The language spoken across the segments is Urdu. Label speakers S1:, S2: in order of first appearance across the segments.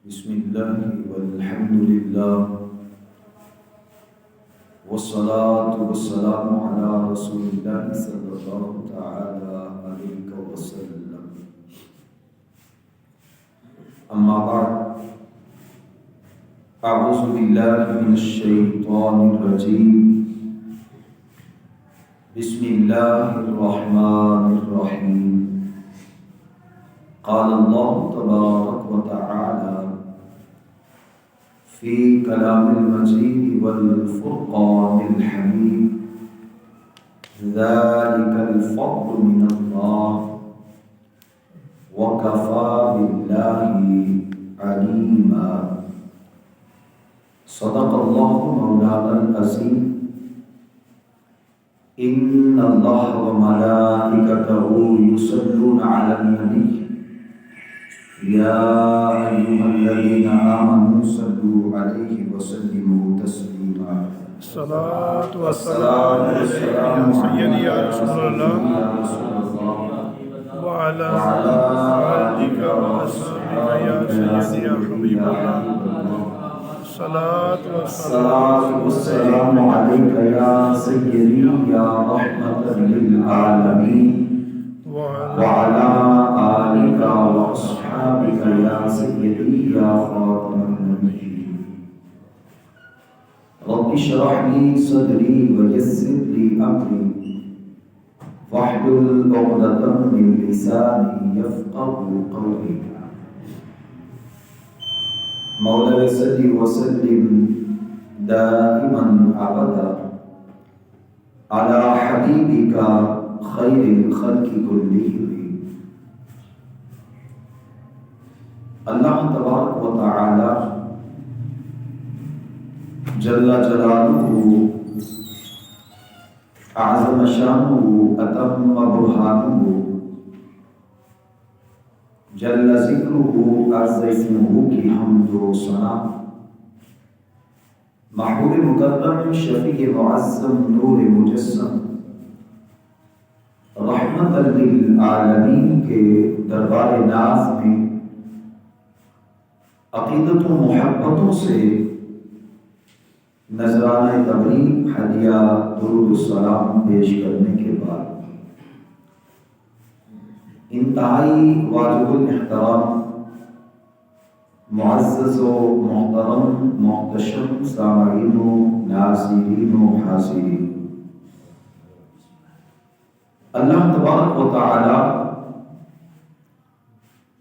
S1: بسم الله والحمد لله والصلاة والسلام على رسول الله صلى الله تعالى عليه وسلم. أما بعد، أعوذ بالله من الشيطان الرجيم. بسم الله الرحمن الرحيم. قال الله تبارك وتعالى في كلام المجيد والفرقان الحميد: ذلك الفضل من الله وكفى بالله عليما. صدق الله مولانا العظيم. إن الله وملائكته يصلون على النبي يا أيها الذين آمنوا صلوا عليه وسلموا تسليما.
S2: الصلاة والسلام عليك يا سيدي يا رسول الله وعلى آلك وأصحابك يا سيدي يا حبيب الله. الصلاة
S1: والسلام عليك يا سيدي يا رحمة للعالمين وعلى آلك وأصحابك يا سيدي يا خاتم النبيين. رب اشرح لي صدري ويسر لي أمري واحلل عقدة من لساني يفقهوا قولي. مولاي صل وسلم دائما أبدا على حبيبك خير الخلق كلهم. اللہ تبارک و تعالی جل جلالہ اعظم شانہ اتم برہانہ جل ذکرہ عز اسمہ کی حمد و ثنا، محبوب مکرم شفیع معظم نور مجسم رحمت للعالمین کے دربار ناز میں عقیدت و محبتوں سے نذرانہ تبریک ہدیہ درود السلام پیش کرنے کے بعد انتہائی واجب الاحترام معزز و محترم محتشم سامعین و ناظرین و حاضرین، اللہ تبارک و تعالی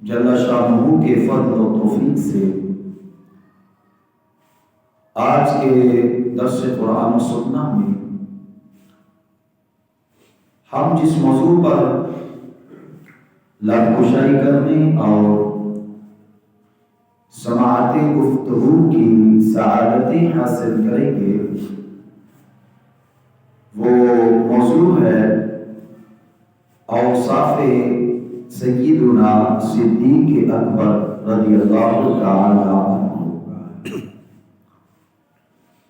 S1: جل شانہ کے فضل و توفیق سے آج کے درس قرآن و سنہ میں ہم جس موضوع پر لب کشائی کرنے اور سماعت گفتگو کی سعادتیں حاصل کریں گے وہ موضوع ہے اوصاف سیدنا صدیق اکبر رضی اللہ تعالی عنہ۔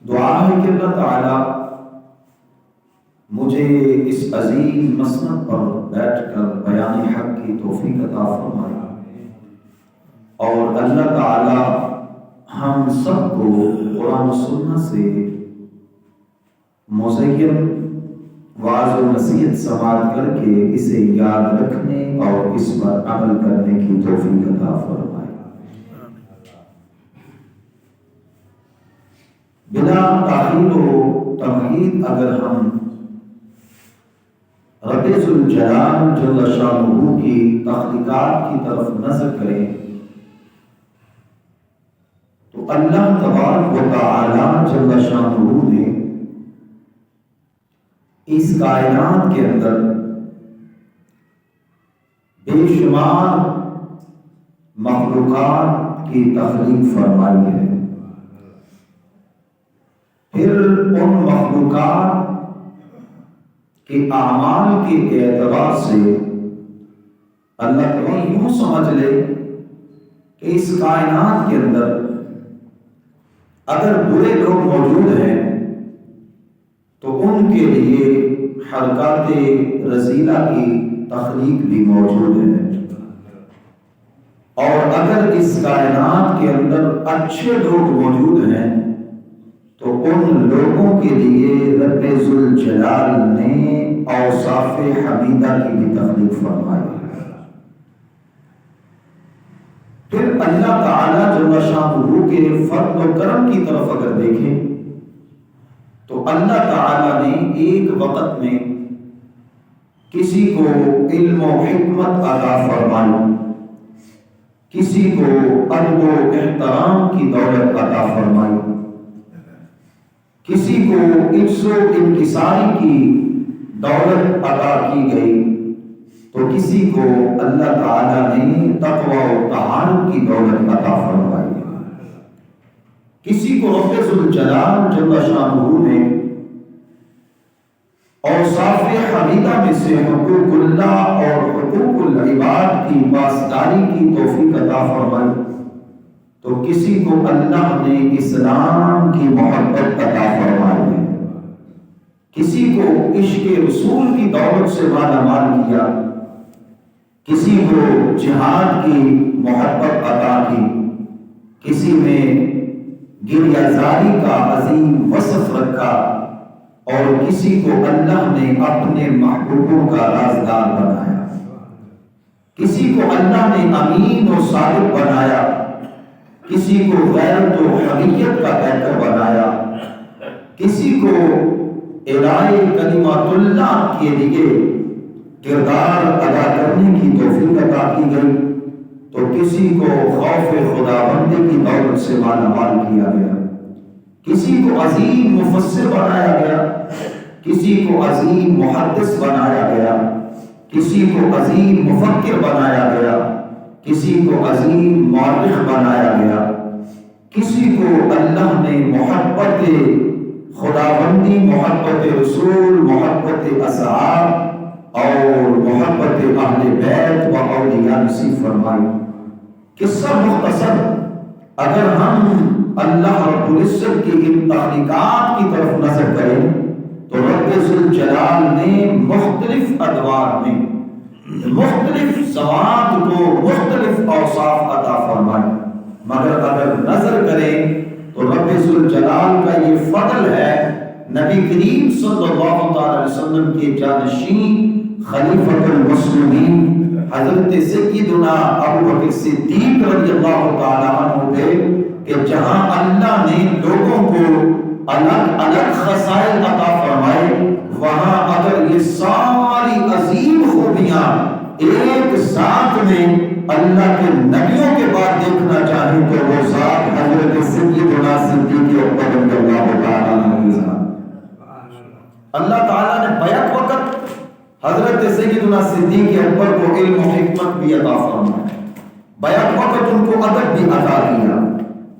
S1: دعا ہے کہ اللہ تعالی مجھے اس عظیم مسند پر بیٹھ کر بیان حق کی توفیق عطا فرمائے، اور اللہ تعالی ہم سب کو قرآن و سنت سے مزین واعظ و نصیحت سماعت کر کے اسے یاد رکھنے اور اس پر عمل کرنے کی توفیق عطا فرمائے۔ بلا تاخیر و تمہید اگر ہم رب ذوالجلال جل شانہ کی تخلیقات کی طرف نظر کریں تو اللہ تبارک و تعالی جل شانہ نے اس کائنات کے اندر بے شمار مخلوقات کی تخلیق فرمائی ہے۔ پھر ان مخلوقات کے اعمال کے اعتبار سے اللہ تعالیٰ یوں سمجھ لے کہ اس کائنات کے اندر اگر برے لوگ موجود ہیں تو ان کے لیے حرکات رذیلہ کی تخلیق بھی موجود ہے، اور اگر اس کائنات کے اندر اچھے لوگ موجود ہیں تو ان لوگوں کے لیے رب ذوالجلال نے اوصاف حمیدہ کی بھی تخلیق فرمائی ہے۔ پھر اللہ تعالیٰ جل شانہ کے فضل و کرم کی طرف اگر دیکھیں تو اللہ تعالیٰ نے ایک وقت میں کسی کو علم و حکمت عطا فرمائی، کسی کو ادب و احترام کی دولت عطا فرمائی، کسی کو عجز و انکساری کی دولت عطا کی گئی، تو کسی کو اللہ تعالیٰ نے تقوی و طہارت کی دولت عطا فرمائی، کسی کو رب ذوالجلال جل شانہ نے اوصاف حمیدہ میں سے حقوق اللہ اور حقوق العباد کی پاسداری کی توفیق عطا فرمائی، تو کسی کو اللہ نے اسلام کی محبت عطا فرمائی ہے، کسی کو عشق رسول کی دولت سے مالا مال کیا، کسی کو جہاد کی محبت عطا کی، کسی میں گریہ زاری کا عظیم وصف رکھا، اور کسی کو اللہ نے اپنے محبوبوں کا رازدار بنایا، کسی کو اللہ نے امین و صادق بنایا، کسی کو غیرت و حمیت کا پیکر بنایا، کسی کو اعلاء کلمات اللہ کے لیے کردار ادا کرنے کی توفیق عطا کی گئی، تو کسی کو خوف خداوندی کی دولت سے مالا مال کیا گیا، کسی کو عظیم مفسر بنایا گیا، کسی کو عظیم محدث بنایا گیا، کسی کو عظیم مفکر بنایا گیا، کسی کو عظیم مورخ بنایا گیا، کسی کو اللہ نے محبت خداوندی، محبت رسول، محبت اصحاب اور محبت اہل بیت و اولیاء نصیب فرمائی۔ قصہ مختصر، اگر ہم اللہ رب العزت کی ان تخلیقات کی طرف نظر کریں تو رب ذوالجلال نے مختلف ادوار میں مختلف ذوات کو مختلف اوصاف عطا فرمائے، مگر اگر نظر کریں تو رب ذوالجلال کا یہ فضل ہے، نبی کریم صلی اللہ علیہ وسلم کے جانشین خلیفۃ المسلمین حضرت سیدنا ابوبکر صدیق رضی اللہ تعالیٰ عنہ پہ، کہ جہاں اللہ نے لوگوں کو الگ الگ خصائل عطا فرمائے، وہاں اگر یہ ساری عظیم خوبیاں ایک ذات میں اللہ کے نبیوں کے بعد دیکھنا چاہیں تو وہ ذات حضرت سیدنا صدیق اکبر رضی اللہ تعالیٰ عنہ۔ اللہ تعالیٰ نے بیک وقت حضرت سیدنا صدیق اکبر کو علم و حکمت بھی عطا فرمایا، بیک وقت ان کو ادب بھی عطا کیا،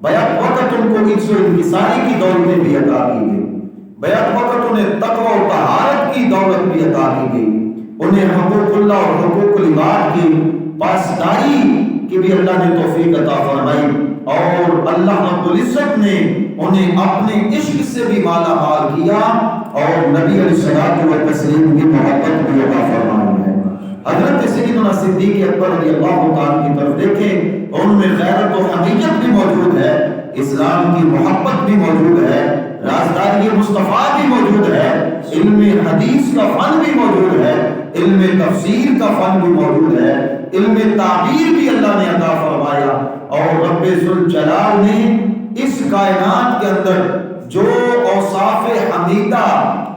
S1: بیک وقت ان کو عجز و انکساری کی دولتیں بھی عطا کی گئی، بیک وقت انہیں تقوی و طہارت کی دولت بھی عطا کی گئی، انہیں حقوق اللہ اور حقوق العباد کی پاسداری کی بھی اللہ نے توفیق عطا فرمائی، اور اللہ رب العزت نے انہیں اپنے عشق سے بھی مالا مال کیا اور نبی علیہ الصلوۃ والتسلیم کی محبت بھی عطا فرمائی ہے۔ حضرت سیدنا صدیق اکبر رضی اللہ تعالیٰ کی طرف دیکھیں، ان میں غیرت و حمیت بھی موجود ہے، اسلام کی محبت بھی موجود ہے، رازداری مصطفیٰ بھی موجود ہے، علم حدیث کا فن بھی موجود ہے، علم تفسیر کا فن بھی موجود ہے، علم تعبیر بھی اللہ نے عطا فرمایا، اور رب ذوالجلال نے اس کائنات کے اندر جو اوصاف حمیدہ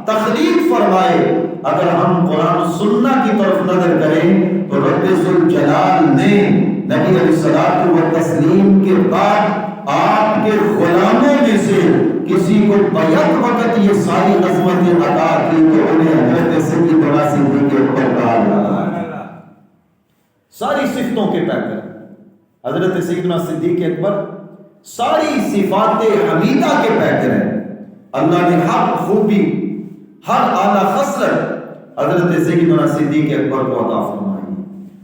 S1: تخلیق فرمائے، اگر ہم قرآن و سنت کی طرف نظر کریں تو رب ذوالجلال نے نبی علیہ الصلوۃ والتسلیم کے بعد آپ کے غلاموں میں سے کسی کو بیک وقت یہ ساری عظمتیں عطا کی تو انہیں حضرت سیدنا صدیق اکبر کہا جاتا ہے۔ ساری صفتوں کے پیکر حضرت سیدنا صدیق اکبر ساری صفات حمیدہ کے پیکر ہیں، اللہ نے ہر خوبی، ہر اعلیٰ خصلت حضرت سیدنا صدیق اکبر کو عطا فرمائی۔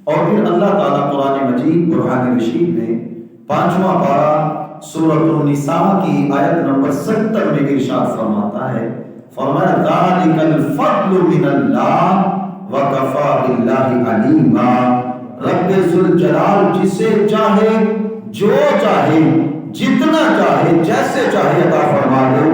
S1: اور پھر اللہ تعالیٰ قرآن مجید برہان رشید میں 5واں پارہ سورۃ النساء کی آیت نمبر 70 میں ارشاد فرماتا ہے، فرمایا ذالک الفضل من اللہ وکفی باللہ علیما، رب ذوالجلال جسے چاہے جو چاہے جتنا چاہے جیسے چاہے عطا فرما دے،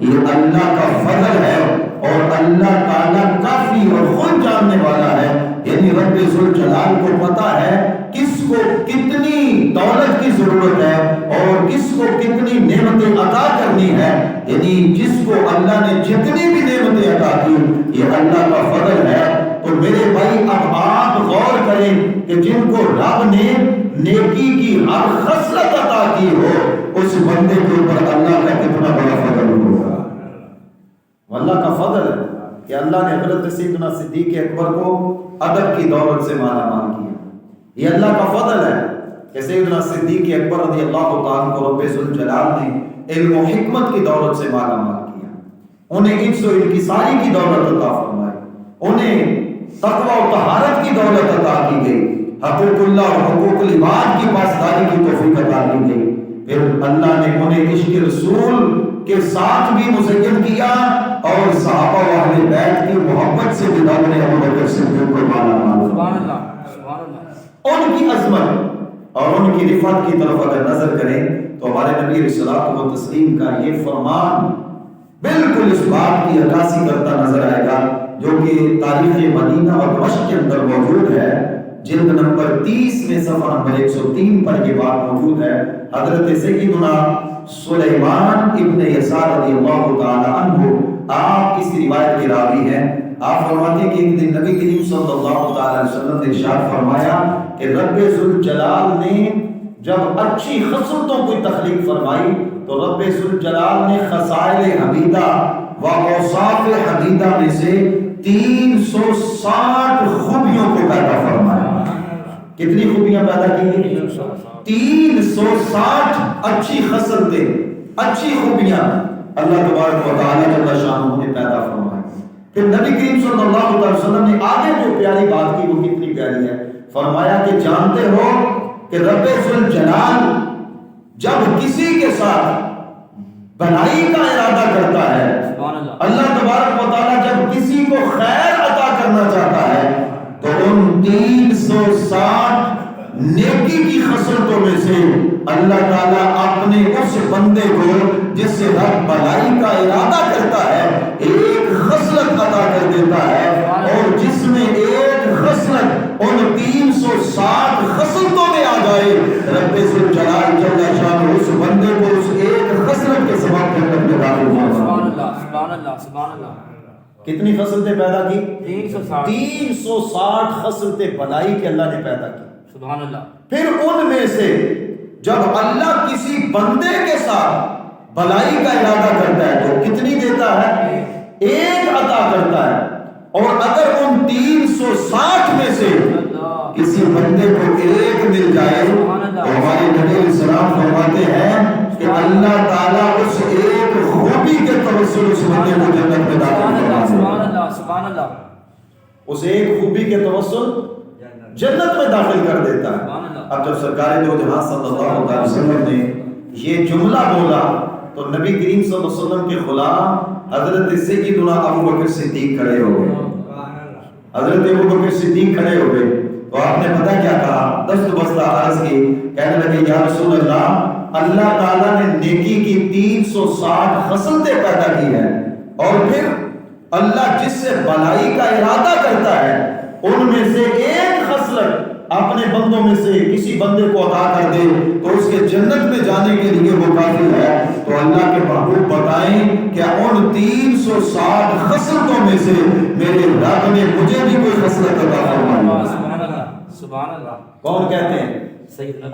S1: یہ اللہ کا فضل ہے اور اللہ تعالیٰ کافی اور خود جاننے والا ہے۔ یعنی رب ذوالجلال کو پتا ہے کس کو کتنی دولت کی ضرورت ہے اور کس کو کتنی نعمتیں عطا کرنی ہے، یعنی جس کو اللہ نے جتنی بھی نعمتیں عطا کی یہ اللہ کا فضل ہے۔ تو میرے بھائی اب آپ غور کریں کہ جن کو رب نے نیکی کی ہر خصلت عطا کی ہو اس بندے کے اوپر اللہ کا کتنا بڑا فضل ہوگا۔ اللہ کا فضل ہے کہ اللہ نے حضرت سیدنا صدیق اکبر کو ادب کی دولت سے مالا مال کیا۔ یہ اللہ کا فضل ہے کہ سیدنا صدیق اکبر رضی اللہ تعالیٰ کو رب ذوالجلال نے علم و حکمت کی دولت سے مالا مال کیا، انہیں عجز و انکساری کی دولت عطا فرمائی، انہیں تقوی و طہارت کی دولت عطا کی گئی، حقوق اللہ اور حقوق العباد کی پاسداری کی توفیق عطا کی گئی۔ پھر اللہ نے انہیں عشق رسول کے ساتھ بھی مزین کیا اور صحابہ و اہل بیت کی محبت سے بھی اللہ نے ابو بکر صدیق کو مالا مال۔ سبحان اللہ، سبحان اللہ۔ ان کی عظمت اور ان کی رفعت کی طرف اگر نظر کریں تو ہمارے نبی علیہ الصلوۃ والتسلیم کا یہ فرمان بالکل اس بات کی عکاسی کرتا نظر آئے گا جو کہ تاریخ مدینہ اور دمشق کے اندر موجود ہے، جلد نمبر 30 میں صفحہ نمبر 103 پر یہ بات موجود ہے۔ حضرت سیدنا سلیمان ابن یسار رضی اللہ تعالی عنہ آپ اس روایت کے راوی ہیں۔ آپ فرماتے ہیں کہ ایک دن نبی کریم صلی اللہ تعالی علیہ وسلم نے ارشاد فرمایا کہ رب ذوالجلال نے جب اچھی خصلتوں کی تخلیق فرمائی تو رب ذوالجلال نے خصائل حمیدہ و اوصاف حمیدہ میں سے 360 خوبیوں کو پیدا فرمایا۔ کتنی خوبیاں پیدا کی گئی؟ 360 اچھی خصلتیں، اچھی خوبیاں اللہ تبارک و تعالی جل شانہ نے پیدا فرمائی۔ پھر نبی کریم صلی اللہ علیہ وسلم نے آگے جو پیاری بات کی وہ کتنی پیاری ہے، فرمایا کہ جانتے ہو کہ رب ذوالجلال جب کسی کے ساتھ بھلائی کا ارادہ کرتا ہے، اللہ تبارک و تعالی جب کسی کو خیر عطا کرنا چاہتا ہے تو ان 360 نیکی کی خصلتوں میں سے اللہ تعالیٰ اپنے اس بندے کو جس سے رب بھلائی کا ارادہ کرتا ہے ایک خصلت عطا کر دیتا ہے، اور جس میں ایک خصلت ان 360 خصلتوں میں آ جائے رب ذوالجلال جل شانہ اس بندے کو اس ایک خصلت کے سبب جنت میں داخل کرتا ہے۔ سبحان اللہ، سبحان اللہ، سبحان اللہ۔ کتنی خصلتیں پیدا کی؟ 360 خصلتیں بھلائی کے اللہ نے پیدا کی۔ سبحان اللہ۔ پھر ان میں سے جب اللہ کسی بندے کے ساتھ بھلائی کا ارادہ کرتا ہے تو کتنی دیتا ہے؟ ایک عطا کرتا ہے، اور اگر ان 360 میں سے کسی بندے کو ایک مل جائے تو ہمارے نبی علیہ السلام فرماتے ہیں کہ اللہ تعالیٰ اس ایک خوبی کے توسل اس بندے کو جنت میں داخل کرتا ہے۔ سبحان اللہ، سبحان اللہ۔ اس ایک خوبی کے توسل جنت میں داخل کر دیتا ہے۔ اب جب سرکار دو جہاں صلی اللہ علیہ وسلم نے یہ جملہ بولا تو نبی کریم صلی اللہ علیہ وسلم کے غلام حضرت سیدنا ابو بکر صدیق کھڑے ہو گئے۔ حضرت ابو بکر صدیق کھڑے ہو گئے تو آپ نے پتہ کیا کہا؟ دست بستہ عرض کی، کہنے لگے یا رسول اللہ، اللہ تعالیٰ نے نیکی کی 360 خصلتیں پیدا کی ہیں، اور پھر اللہ جس سے بھلائی کا ارادہ کرتا ہے ان میں سے ایک خصلت اپنے بندوں میں سے کسی بندے کو عطا کر دے تو اس کے جنت میں جانے کے لیے وہ کافی ہے۔ تو اللہ کے محبوب بتائیں کہ ان 360 خصلتوں میں سے میرے رب نے مجھے بھی کوئی خصلت عطا فرمائی۔ سبحان اللہ، سبحان اللہ۔ کون کہتے ہیں؟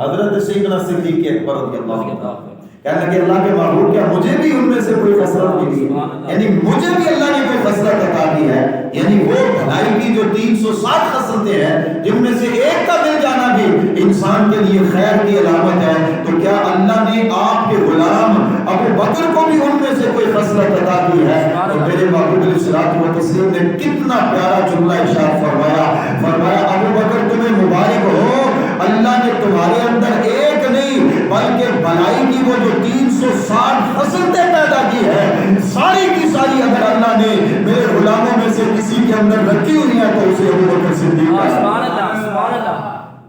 S1: حضرت سیدنا صدیق اکبر رضی اللہ عنہ کہنے لگے اللہ کے محبوب کیا مجھے بھی ان میں سے کوئی خصلت ملی؟ یعنی مجھے بھی اللہ نے کوئی خصلت عطا کی ہے، یعنی وہ بھلائی کی جو 360 خصلتیں ہیں جن میں سے ایک کا مل جانا بھی انسان کے لیے خیر کی علامت ہے، تو کیا اللہ نے آپ کے غلام ابو بکر کو بھی ان میں سے کوئی خصلت عطا کی ہے؟ تو میرے محبوب علیہ الصلوۃ والتسلیم نے کتنا پیارا جملہ ارشاد فرمایا، فرمایا ابو بکر تمہیں مبارک ہو، اللہ نے تمہارے اندر ایک نہیں بلکہ بھلائی کی وہ جو 360 خصلتیں پیدا کی ہے ساری کی ساری اگر اللہ نے میرے غلاموں میں سے کسی کے اندر رکھی ہوئی ہے تو اسے ابو بکر صدیق ہے۔ سبحان اللہ، سبحان اللہ،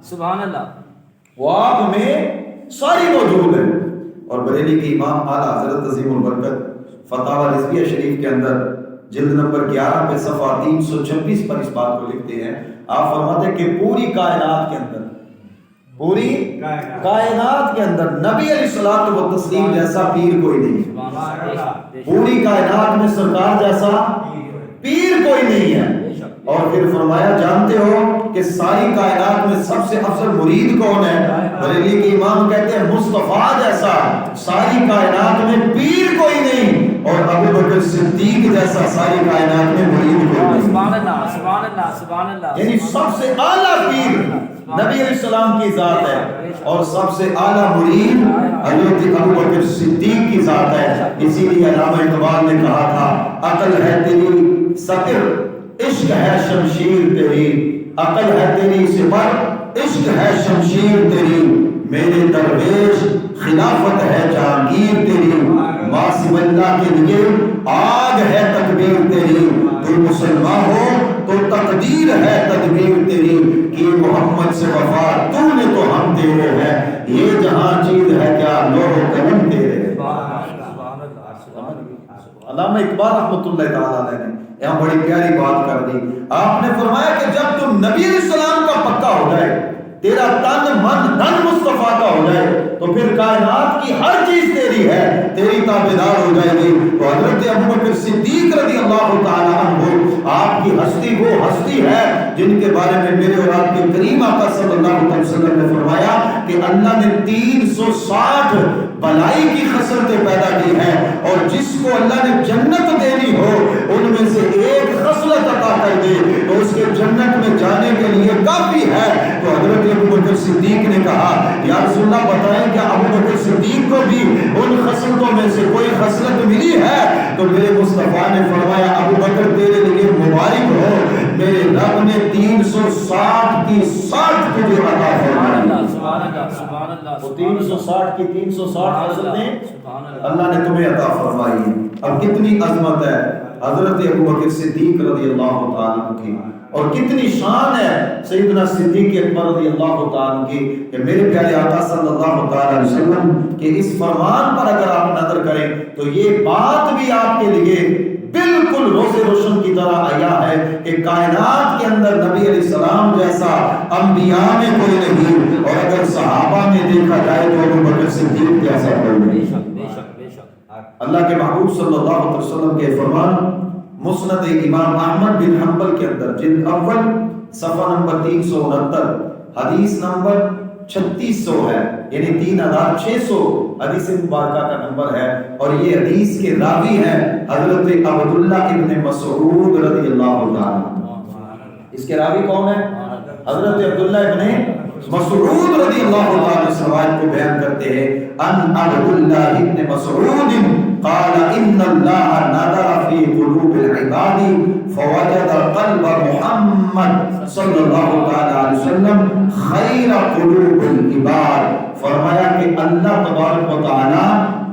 S3: سبحان اللہ.
S1: وہ آپ میں ساری موجود ہے. اور بریلی کے امام اعلیٰ حضرت عظیم البرکت فتاوی رضویہ شریف کے اندر جلد نمبر 11 پہ صفحہ 326 پر اس بات کو لکھتے ہیں. آپ فرماتے ہیں کہ پوری کائنات کے اندر نبی علیہ الصلوۃ والتسلیم جیسا پیر کوئی نہیں. پوری کائنات میں سرکار جیسا پیر کوئی نہیں ہے. اور پھر فرمایا جانتے ہو کہ ساری کائنات میں سب سے افضل مرید کون ہے؟ بریلی کے امام کہتے ہیں مصطفیٰ جیسا ساری کائنات میں پیر کوئی نہیں. اور ابو بکر صدیق جیسا ساری کائنات میں مرید کوئی نہیں.
S3: سبحان اللہ سبحان اللہ سبحان اللہ.
S1: یعنی سب سے اعلیٰ پیر نبی علیہ السلام کی ذات ہے اور سب سے اعلیٰ مرید حضرت ابو بکر صدیق کی ذات ہے. اسی لیے علامہ اقبال نے کہا تھا عقل ہے تیری سطر عشق ہے شمشیر تیری. عقل ہے تیری سپر عشق ہے شمشیر تیری. میرے درویش خلافت ہے جہانگیر تیری. ماسب اللہ کے لیے آگ ہے تکبیر تیری. تو مسلمان ہو تو تقدیر ہے تدبیر تیری. کہ محمد سے وفا تو نے تو ہم تیرے ہیں. یہ جہاں چیز ہے کیا لوح و قلم تیرے. علامہ اقبال رحمۃ اللہ تعالیٰ علیہ نے یہاں بڑی پیاری بات کر دی. آپ نے فرمایا کہ جب تم نبی علیہ السلام کا پکا ہو جائے, تیرا تن من دھن مصطفیٰ کا ہو جائے, تو پھر کائنات کی ہر چیز تیری ہے, تیری تابعدار ہو جائے گی. تو حضرت ابو بکر صدیق رضی اللہ تعالیٰ عنہ آپ کی ہستی وہ ہستی ہے جن کے بارے میں میرے اور آپ کے کریم آقا صلی اللہ علیہ وسلم نے فرمایا کہ اللہ نے 360 بلائی کی خصلتیں پیدا کی ہیں, اور جس کو اللہ نے جنت دینی ہو ان میں سے ایک خصلت عطا کر دے تو اس کے جنت میں جانے کے لیے کافی ہے. تو حضرت ابو بکر صدیق نے کہا یا رسول اللہ بتائیں کیا ابو بکر صدیق کو بھی ان خصلتوں میں سے کوئی خصلت ملی ہے؟ تو میرے مصطفیٰ نے فرمایا ابو بکر تیرے لیے مبارک ہو, میرے رب نے 360 کی 60 تجھے عطا فرمائی.
S3: سبحان اللہ.
S1: وہ 360 کی 360 خصلتیں اللہ نے تمہیں عطا فرمائی. اب کتنی عظمت ہے حضرت ابو بکر صدیق رضی اللہ تعالیٰ عنہ کی, اور کتنی شان ہے سیدنا صدیق اکبر رضی اللہ تعالیٰ عنہ کی کہ میرے پیارے آقا صلی اللہ تعالیٰ علیہ وسلم کے اس فرمان پر اگر آپ نظر کریں تو یہ بات بھی آپ کے لیے بالکل روز روشن کی طرح آیا ہے کہ کائنات کے اندر نبی علیہ السلام جیسا انبیاء میں کوئی نہیں, اور اگر صحابہ میں دیکھا جائے تو ابو بکر صدیق جیسا کوئی نہیں. اللہ کے محبوب صلی اللہ علیہ وسلم کے فرمان مسند امام احمد بن حنبل کے اندر جلد اول صفحہ نمبر 369 حدیث نمبر 3600 ہے, یعنی 3600 حدیث مبارکہ کا نمبر ہے. اور یہ حدیث کے راوی ہیں حضرت عبداللہ ابن مسعود رضی اللہ تعالی. اس کے راوی کون ہیں؟ حضرت عبداللہ ابن مسعود رضی اللہ تعالی اس روایت کو بیان کرتے ہیں ان عبداللہ ابن مسعود قال ان اللہ نظر فی قلوب العباد فوجد قلب محمد صلی اللہ تعالی علیہ وسلم خیر قلوب العباد. فرمایا کہ اللہ تبارک و تعالی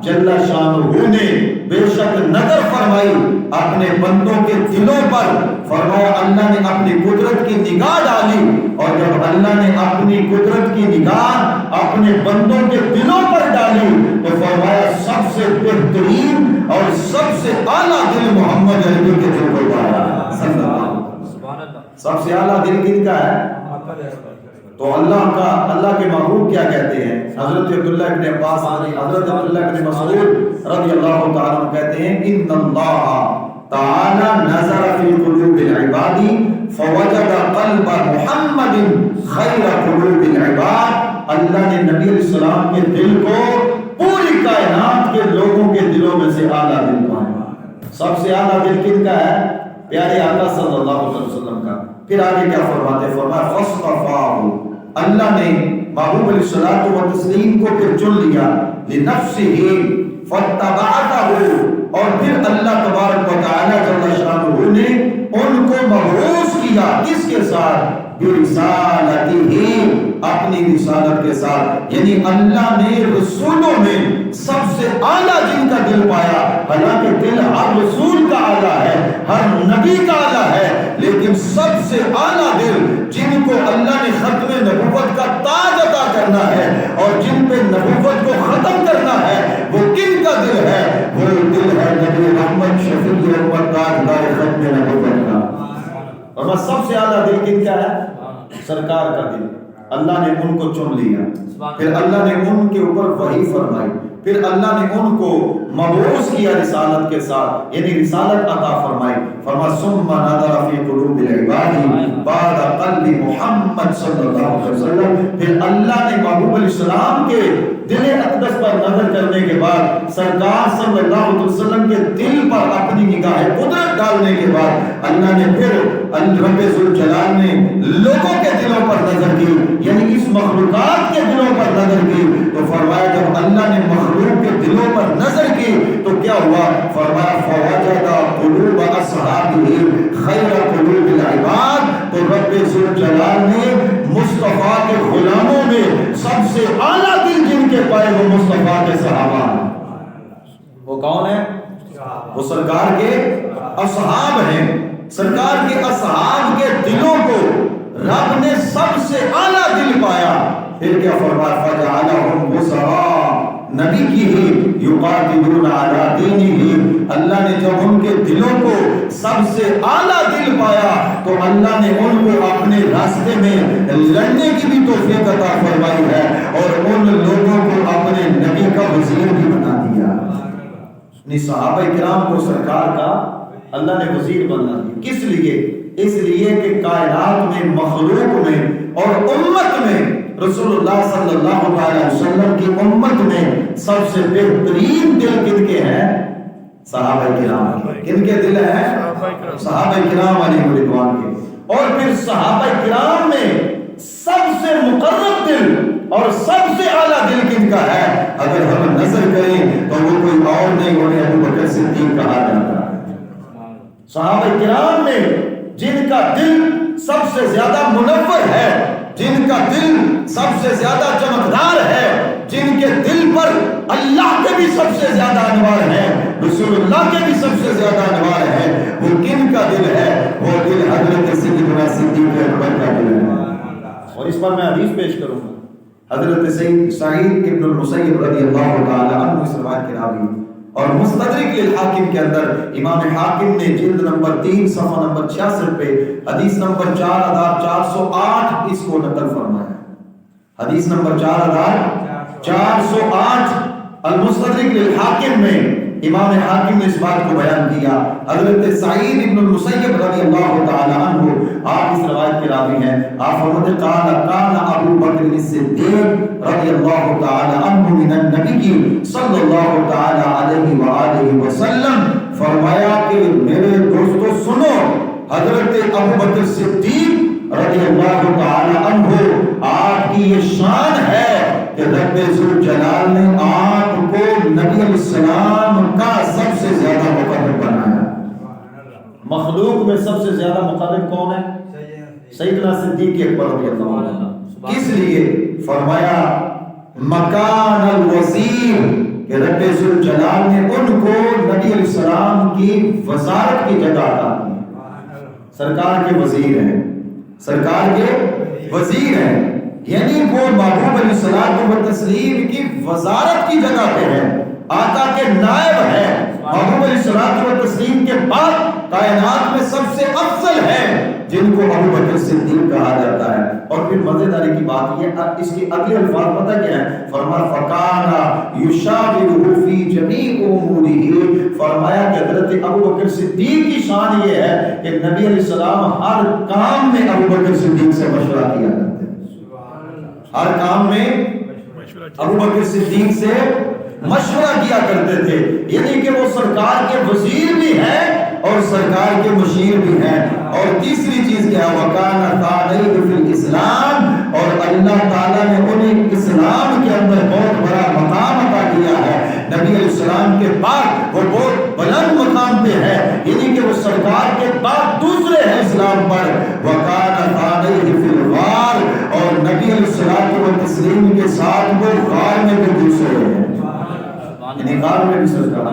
S1: جل شانہ نے بے شک نظر فرمائی اپنے بندوں کے دلوں پر. فرمایا اللہ نے اپنی قدرت کی نگاہ ڈالی, اور جب اللہ نے اپنی قدرت کی نگاہ اپنے بندوں کے دلوں پر ڈالی تو فرمایا سب سے بہترین اور سب سے اعلیٰ دل محمد عربی کے دل کو پایا. سب سے اعلیٰ دل کن کا ہے؟ تو اللہ کے محبوب کیا کہتے ہیں؟ حضرت عبداللہ ابن عباس حضرت عبداللہ ابن مسعود رضی اللہ تعالیٰ عنہ کہتے ہیں ان اللہ تعالی نظر فی قلوب العباد فوجد قلب محمد خیر قلوب العباد. اللہ نے نبی علیہ السلام کے دل کو پوری کائنات کے لوگوں کے دلوں میں سے اعلیٰ دل پایا. سب سے اعلیٰ دل کن کا ہے؟ پیارے آقا صلی اللہ علیہ وسلم کا. پھر آگے کیا فرماتے ہیں؟ فرمایا فاصطفاہ, اللہ نے محبوب علیہ الصلوۃ والتسلیم کو پھر چن لیا لنفسہ فاتبعتہ, اور پھر اللہ تبارک و تعالی جل شانہ نے ان کو مبعوث کیا. کس کے ساتھ؟ برسالتہ, اپنی رسالت کے ساتھ. یعنی اللہ نے رسولوں میں سب سے اعلیٰ جن کا دل پایا, حالانکہ دل ہر رسول کا اعلیٰ ہے, ہر نبی کا اعلیٰ ہے, لیکن سب سے اعلیٰ دل جن کو اللہ نے ختم نبوت کا تاج عطا کرنا ہے اور جن پہ نبوت کو ختم کرنا ہے، وہ کن کا دل ہے؟ وہ دل ہے نبی رحمت شفیع امت تاجدار ختم نبوت کا۔ اور سب سے اعلیٰ دل کن کا ہے؟ سرکار کا دل۔ اللہ نے ان کو چن لیا، پھر اللہ نے ان کے اوپر وحی فرمائی، پھر اللہ نے ان کو مبعوث کیا رسالت کے ساتھ، یعنی رسالت عطا فرمائی۔ فرمایا ثم نظر فی قلوب العباد بعد قلب محمد صلی اللہ علیہ وسلم، پھر اللہ نے محبوب علیہ السلام کے دل اقدس پر نظر کرنے کے بعد، سرکار صلی اللہ علیہ وسلم کے دل پر اپنی نگاہ قدرت ڈالنے کے بعد، اللہ نے پھر رب ذوالجلال نے لوگوں کے دلوں پر نظر کی، یعنی اس مخلوقات کے دلوں پر نظر کی۔ تو فرمایا جب اللہ نے مخلوق کے دلوں پر نظر کی تو کیا ہوا؟ فرمایا فوجد قلوب اصحابہ خیر قلوب العباد، تو رب ذوالجلال نے مصطفیٰ کے غلاموں میں سب سے اعلیٰ دل جن کے پائے وہ مصطفیٰ کے صحابہ ہیں۔ وہ کون ہے؟ وہ سرکار کے اصحاب ہیں۔ سرکار کے اصحاب کے دلوں کو رب نے سب سے اعلیٰ دل پایا۔ پھر کیا فرمایا؟ فجعلہم وزراء نبی کی ہی یقاتلون علی دینہ، اللہ نے جب ان کے دلوں کو سب سے اعلیٰ دل پایا تو اللہ نے ان کو اپنے راستے میں لڑنے کی بھی توفیق عطا فرمائی ہے اور ان لوگوں کو اپنے نبی کا وزیر بھی بنا دیا۔ صحابہ کرام کو سرکار کا اللہ نے وزیر بنا دیا۔ کس لیے؟ اس لیے کہ کائنات میں، مخلوق میں اور امت میں، رسول اللہ صلی اللہ علیہ وسلم کی امت میں سب سے بہترین دل کن کے ہیں؟ صحابہ کرام کے۔ کن کے دل ہیں؟ صحابہ کرام علیہ رضوان کے۔ اور پھر صحابہ کرام میں سب سے مقرب دل اور سب سے اعلیٰ دل کن کا ہے؟ اگر ہم نظر کریں تو وہ کوئی اور نہیں، انہیں ابو بکر صدیق کہا جاتا ہے۔ صحابہ کرام میں جن کا دل سب سے زیادہ منور ہے، جن کا دل سب سے زیادہ چمکدار ہے، جن کے دل پر اللہ کے بھی سب سے زیادہ انوار ہے، رسول اللہ کے بھی سب سے زیادہ انوار ہے، وہ کن کا دل ہے؟ وہ دل حضرت سیدنا صدیق اکبر کا دل ہے۔ اور اس پر میں حدیث پیش کروں گا۔ حضرت سعید ابن المسیب رضی اللہ تعالی عنہ اس روایت کے راوی اور مستدرک للحاکم کے اندر امام حاکم نے جلد نمبر 3 صفحہ نمبر 66 پہ حدیث نمبر 4408 اس کو نقل فرمایا۔ حدیث نمبر 4408 المستدرک للحاکم میں امام حاکم نے اس بات کو بیان کیا۔ حضرت سعید ابن المسیب رضی اللہ تعالی عنہ آپ اس روایت کے راوی ہیں۔ آپ فرماتے کان ابو بکر صدیق رضی اللہ تعالی عنہ من النبی صلی اللہ تعالی علیہ وآلہ وسلم، فرمایا کہ میرے دوستو سنو، حضرت ابو بکر صدیق رضی اللہ تعالی عنہ آپ کی یہ شان ہے کہ رب ذوالجلال نے آپ کو نبی علیہ السلام کا سب سے زیادہ مقرب بنایا۔ مخلوق میں سب سے زیادہ مقرب کون ہے؟ سیدنا صدیق اکبر رضی اللہ عنہ۔ کس لیے؟ فرمایا مکان الوزیر، کہ رب ذوالجلال نے ان کو نبی علیہ السلام کی وزارت کی جگہ عطا کی۔ سرکار کے وزیر ہیں، سرکار کے وزیر ہیں، یعنی وہ محبوب علیہ الصلوۃ والتسلیم کی وزارت کی جگہ پہ ہے، آقا کے نائب ہے، محبوب علیہ الصلوۃ والتسلیم کے بعد کائنات میں سب سے افضل ہے جن کو ابو بکر صدیق کہا جاتا ہے۔ اور پھر مزیداری کی بات یہ، اس کی اگلے الفاظ پتہ کیا ہے؟ فرمایا فکانا یشاورہ فی جمیع امورہ، فرمایا کہ حضرت ابو بکر صدیق کی شان یہ ہے کہ نبی علیہ السلام ہر کام میں ابو بکر صدیق سے مشورہ کیا کرتے ہیں، ہر کام میں ابو بکر صدیق سے مشورہ کیا کرتے تھے، یعنی کہ وہ سرکار کے وزیر بھی ہیں اور سرکار کے مشیر بھی ہیں۔ اور تیسری چیز کیا؟ وَكَانَ ثَانِيهُ فِي الْإِسْلَامِ، اور اللہ تعالیٰ نے انہیں اسلام کے اندر بہت بڑا مقام عطا کیا ہے۔ نبی علیہ السلام کے بعد وہ بہت بلند مقام پہ ہے، یعنی کہ وہ سرکار کے بعد دوسرے ہیں اسلام پر۔ وَكَانَ ثَانِيهُ فِي الْغَارِ، اور نبی علیہ الصلوۃ والتسلیم کے ساتھ وہ غار میں بھی دوسرے ہیں، یعنی غار میں بھی سرکار۔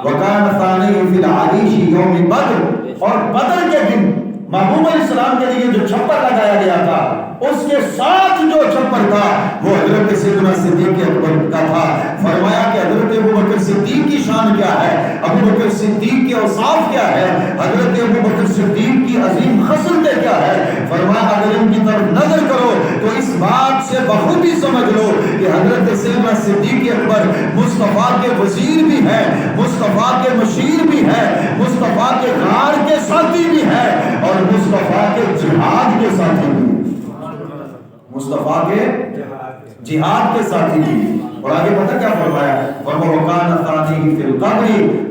S1: وَكَانَ ثَانِيهُ فِي الْعَرِيشِ يَوْمِ بَدْرٍ، اور بدر کے دن محبوب علیہ السلام کے لیے جو چھپر لگایا گیا تھا اس کے ساتھ جو چھپر تھا وہ حضرت سیدنا صدیق اکبر کا تھا. فرمایا کہ حضرت ابوبکر صدیق کی شان کیا ہے, ابوبکر صدیق کے اوصاف کیا ہے, حضرت ابوبکر صدیق کی عظیم خصلتیں کیا ہے. فرمایا اگر ان کی طرف نظر کرو تو اس بات سے بخوبی سمجھ لو کہ حضرت سیدنا صدیق اکبر مصطفیٰ کے وزیر بھی ہے, مصطفیٰ کے مشیر بھی ہے, مصطفیٰ کے غار کے ساتھی بھی ہے اور مصطفیٰ کے جہاد کے ساتھی بھی, مصطفیٰ کے جہاد کے ساتھی بھی. اور آگے پتہ کیا فرمایا, وَكَانَ ثَانِيهِ فِي الْقَبْرِ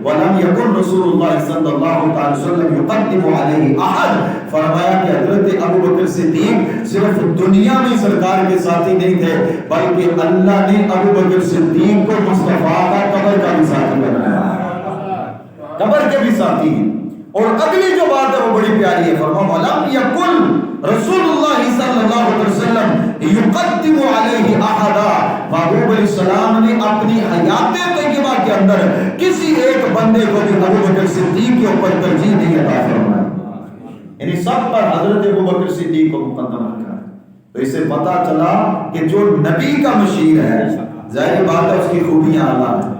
S1: وَلَمْ يَكُنْ رَسُولُ اللَّهِ صَلَّى اللَّهُ عَلَيْهِ وسلم يُقَدِّمُ عَلَيْهِ أَحَدٍ. فرمایا کہ حضرت ابوبکر صدیق صرف دنیا میں سرکار کے ساتھی نہیں تھے بلکہ اللہ نے ابوبکر صدیق کو مصطفیٰ کا قبر کا بھی ساتھی بنایا, قبر کے بھی ساتھی ہیں. اور اگلی جو بات ہے وہ بڑی پیاری ہے, فرمایا وَلَمْ يَكُنْ رسول اللہ صلی اللہ علیہ وسلم یقدم علیہ احدا. محبوب علیہ السلام نے اپنی حیات طیبہ کے اندر کسی ایک بندے کو بھی ابوبکر صدیق کے اوپر ترجیح نہیں عطا فرمایا, یعنی سب پر حضرت ابوبکر صدیق کو مقدم رکھا ہے. تو اس سے پتا چلا کہ جو نبی کا مشیر ہے ظاہر بات ہے اس کی خوبیاں اعلیٰ ہیں,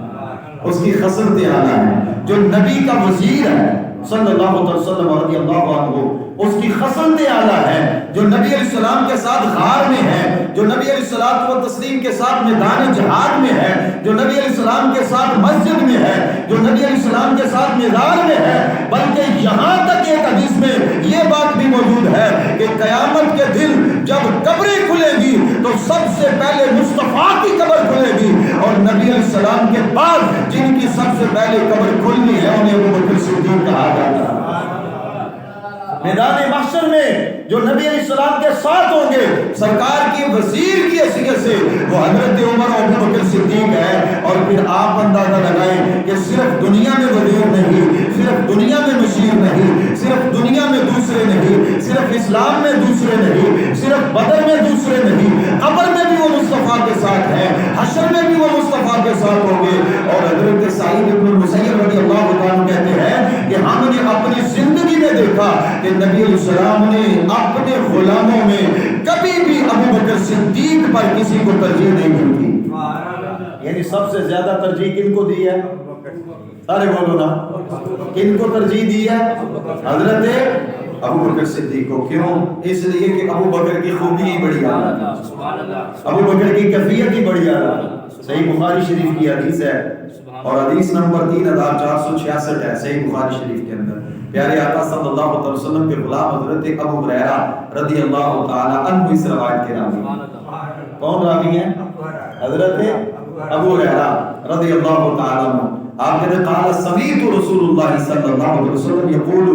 S1: اس کی خصلتیں اعلیٰ ہیں. جو نبی کا وزیر ہے صلی اللہ علیہ وسلم رضی اللہ عنہ اس کی خصلتیں اعلیٰ ہیں. جو نبی علیہ السلام کے ساتھ غار میں ہے, جو نبی علیہ السلام و تسلیم کے ساتھ میدان جہاد میں ہے, جو نبی علیہ السلام کے ساتھ مسجد میں ہے, جو نبی علیہ السلام کے ساتھ میدان میں ہے, بلکہ یہاں تک ایک حدیث میں یہ بات بھی موجود ہے کہ قیامت کے دن جب قبریں کھلے گی تو سب سے پہلے مصطفیٰ کی قبر کھلے گی اور نبی علیہ السلام کے بعد جن کی سب سے پہلے قبر کھلنی ہے انہیں ابوبکر صدیق کہا جاتا ہے. میدان محشر میں جو نبی علیہ السلام کے ساتھ ہوں گے سرکار کی وزیر کی حیثیت سے وہ حضرت عمر اور ابوبکر صدیق ہے. اور پھر آپ اندازہ لگائیں کہ صرف دنیا میں وزیر نہیں, صرف دنیا میں مشیر نہیں, صرف دنیا میں دوسرے نہیں, صرف اسلام میں دوسرے نہیں, صرف بدر میں دوسرے نہیں, قبر میں بھی وہ مصطفیٰ کے ساتھ ہیں, حشر میں بھی وہ مصطفیٰ کے ساتھ ہوں گے. اور حضرت سعید بن المسیب رضی اللہ عنہ کہتے ہیں کہ ہم نے اپنی زندگی میں دیکھا کہ نبی علیہ السلام نے اپنے غلاموں میں کبھی بھی ابوبکر صدیق پر کسی کو ترجیح نہیں دی. یعنی سب سے زیادہ ترجیح کن کو دی ہے؟ سارے بولو نا, کن کو ترجیح دی ہے؟ حضرت ابوبکر صدیق کو. کیوں؟ اس لیے کہ ابوبکر کی خوبی ہی بڑی اعلیٰ, ابوبکر کی کیفیت ہی بڑی اعلیٰ. صحیح بخاری شریف کی حدیث ہے اور حدیث نمبر 3466 ہے صحیح بخاری شریف کے اندر. پیارے آقا صلی اللہ علیہ وسلم کے غلام حضرت ابو ہریرہ رضی اللہ تعالی عنہ اس روایت کے راوی. کون راوی ہیں؟ حضرت ابو ہریرہ رضی اللہ تعالی عنہ. آپ کہتے ہیں قال سمعت رسول اللہ صلی اللہ علیہ وسلم یقول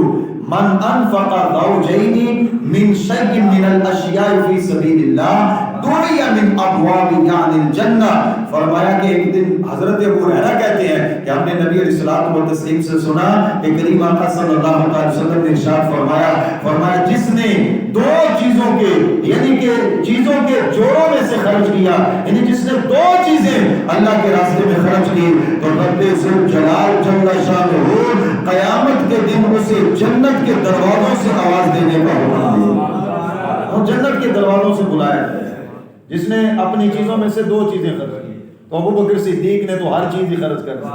S1: من انفق زوجین من شیء من الاشیاء فی سبیل اللہ دعی من ابواب یعنی الجنہ. فرمایا کہ ایک دن حضرت ابو ہریرہ کہتے ہیں کہ ہم نے نبی علیہ الصلوۃ والتسلیم سے سنا کہ کریم آقا صلی اللہ علیہ وسلم نے ارشاد فرمایا جس نے دو چیزوں کے یعنی کہ چیزوں کے جوڑوں میں سے خرچ کیا, یعنی جس نے دو چیزیں اللہ کے راستے میں خرچ کی تو رب ذوالجلال جل شانہ قیامت کے دن اسے جنت کے دروازوں سے آواز دینے کا حکم دیا. وہ جنت کے دروازوں سے بلایا جس نے اپنی چیزوں میں سے دو چیزیں خرچ کی. تو ابوبکر صدیق نے تو ہر چیز ہی خرچ کر دی,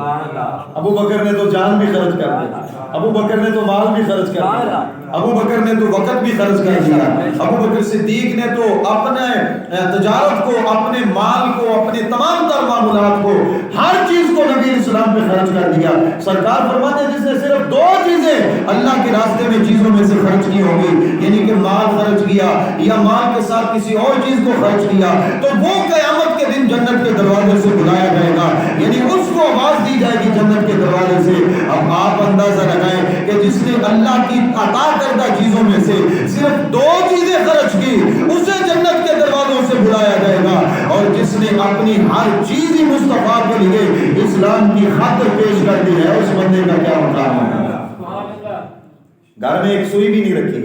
S1: ابوبکر نے تو جان بھی خرچ کر دی, ابوبکر نے تو مال بھی خرچ کر دیا, ابوبکر نے تو وقت بھی خرچ کر دیا, ابوبکر صدیق نے تو اپنے تجارت کو, اپنے مال کو, اپنے تمام تر معاملات کو, ہر چیز کو نبی علیہ السلام پہ خرچ کر دیا. سرکار فرماتے ہیں جس نے صرف دو چیزیں اللہ کے راستے میں چیزوں میں سے خرچ کی ہوگی, یعنی کہ مال خرچ کیا یا مال کے ساتھ کسی اور چیز کو خرچ کیا, تو وہ قیامت کے دن جنت کے دروازے سے بلایا جائے گا, یعنی اس کو آواز دی جائے گی جنت کے دروازے سے. اب آپ اندازہ لگائیں کہ جس نے اللہ کی عطا کردہ چیزوں میں سے صرف دو چیزیں خرچ کی اسے جنت کے دروازوں سے بلایا جائے گا, اور جس نے اپنی ہر چیز ہی مصطفیٰ کے لیے اسلام کی خاطر پیش کر دی ہے اس بندے کا کیا مقام ہے. گھر میں ایک سوئی بھی نہیں رکھی,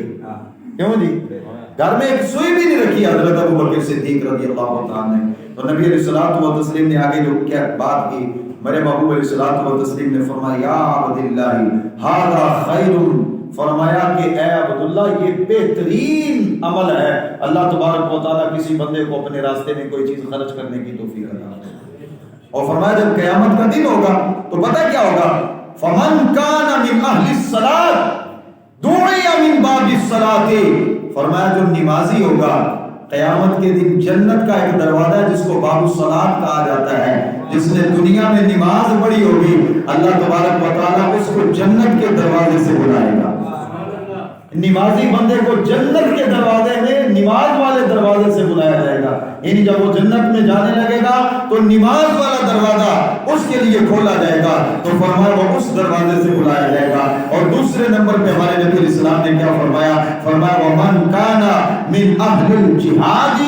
S1: کیوں جی؟ گھر میں ایک سوئی بھی نہیں رکھی حضرت ابوبکر صدیق رضی اللہ تعالیٰ نے. تو نبی علیہ الصلوۃ والتسلیم نے آگے جو کیا بات کی, میرے محبوب علیہ الصلوۃ والتسلیم نے فرمایا یا عبد اللہ ھذا خیر فرمایا کہ اے عبداللہ یہ بہترین عمل ہے، اللہ تبارک و تعالیٰ کسی بندے کو اپنے راستے میں کوئی چیز خرچ کرنے کی توفیق عطا فرمائے۔ اور فرمایا جب قیامت کا دن ہوگا تو پتہ کیا ہوگا، فمن کان من اہل الصلاۃ دعی من باب الصلاۃ، فرمایا جو نمازی ہوگا قیامت کے دن جنت کا ایک دروازہ ہے جس کو باب الصلاۃ کہا جاتا ہے، جس نے دنیا میں نماز پڑھی ہوگی اللہ تبارک و تعالیٰ اس کو جنت کے دروازے سے بلائے گا۔ نمازی بندے کو جنت کے دروازے میں نماز والے دروازے سے بلایا جائے گا، یعنی جب وہ جنت میں جانے لگے گا تو نماز والا دروازہ اس کے لیے کھولا جائے گا، تو فرمایا وہ اس دروازے سے بلایا جائے گا۔ اور دوسرے نمبر پہ ہمارے نبی علیہ السلام نے کیا فرمایا، فرمایا وَمَنْ كَانَ مِنْ أَهْلِ الْجِهَادِ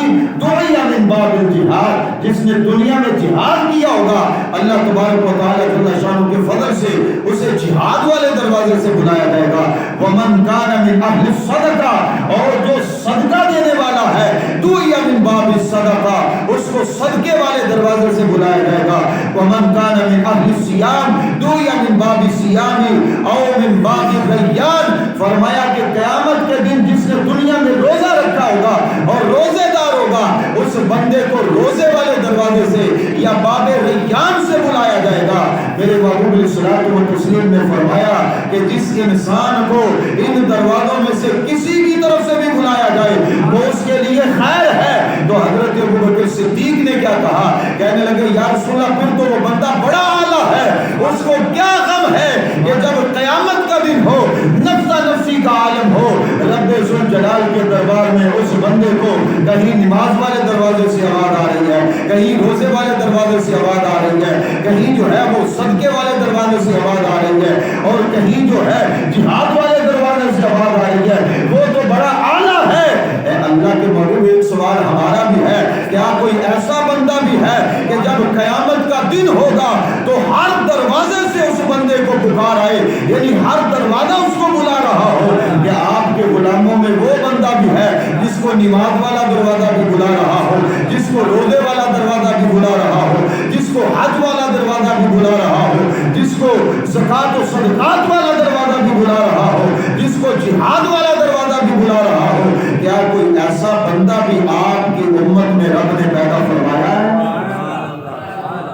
S1: دُعِيَ مِنْ بَابِ الْجِهَادِ، جس نے دنیا میں جہاد کیا ہوگا اللہ تبارک و تعالیٰ جل شانہ کے فضل سے اسے جہاد والے دروازے سے بلایا جائے گا۔ وَمَنْ كَانَ مِنْ اہل الصدقہ، اور جو صدقہ دینے والا ہے دعی من باب الصدقہ، اس کو صدقے والے دروازے سے بلایا جائے گا۔ ومن کان من اہل الصیام دعی من باب الصیام او من باب الریان، فرمایا کہ قیامت کے دن جس نے دنیا میں روزہ رکھا ہوگا اور روزے دار ہوگا اس بندے کو روزے والے دروازے سے یا باب ریان سے بلایا جائے گا۔ میرے محبوب علیہ الصلوۃ والتسلیم نے فرمایا کہ جس انسان کو ان دروازوں میں سے کسی کی طرف سے بھی بلایا جائے وہ اس کے لیے خیر ہے۔ تو حضرت ابوبکر صدیق نے کیا کہا، کہنے لگے یا رسول اللہ پھر تو وہ بندہ بڑا اعلیٰ ہے، اس کو کیا غم ہے کہ جب قیامت کا دن ہو نفسا نفسی کا عالم ہو رب ذوالجلال کے دربار میں اس بندے کو کہیں نماز والے دروازے سے آواز آ رہی ہے، کہیں روزے والے دروازے سے آواز آ رہی ہے، کہیں جو ہے وہ صدقے والے دروازے سے آواز آ رہی ہے، اور کہیں جو ہے جہاد والے دروازے سے آواز آ رہی ہے، وہ تو بڑا اعلیٰ ہے۔ اے اللہ کے محبوب ایک سوال ہمارا بھی ہے، کیا کوئی ایسا بندہ بھی ہے کہ جب قیامت کا دن ہوگا تو ہر دروازے سے اس بندے کو پکار آئے، یعنی ہر دروازہ اس کو بلا رہا ہو؟ کیا آپ کے غلاموں میں وہ بندہ بھی ہے جس کو نماز والا دروازہ بھی بلا رہا ہو، جس کو روزے والا دروازہ بھی بلا رہا ہو، جس کو حج والا دروازہ بھی بلا رہا ہو، جس کو زکوٰۃ و صدقات والا دروازہ بھی بلا رہا ہو، جس کو جہاد والا دروازہ بھی بلا رہا ہو؟ کیا کوئی ایسا بندہ بھی آپ کی امت میں رب نے پیدا فرمایا ہے؟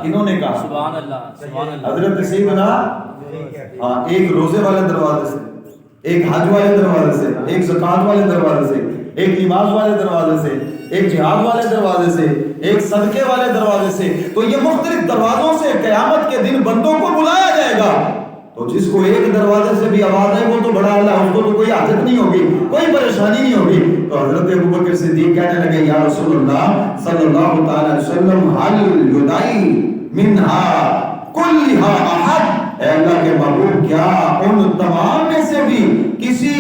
S1: انہوں نے کہا
S3: سبحان اللہ، سبحان اللہ۔
S1: حضرت سیدنا ایک روزے والے دروازے سے، ایک حج والے دروازے سے، ایک زکوٰۃ والے دروازے سے، ایک نماز والے دروازے سے، ایک جہاد والے دروازے سے، ایک صدقے والے دروازے سے، تو یہ مختلف دروازوں سے قیامت کے دن بندوں کو بلایا جائے گا۔ تو جس کو ایک دروازے سے بھی آواز ہے وہ تو بڑا اعلیٰ، اس کو تو کوئی حاجت نہیں ہوگی، کوئی پریشانی نہیں ہوگی۔ تو حضرت ابوبکر صدیق کہنے لگے یا رسول اللہ صلی اللہ تعالی علیہ وسلم هل یدعی منها کلھا احد، اے اللہ کے محبوب کیا ان تمام میں سے بھی کسی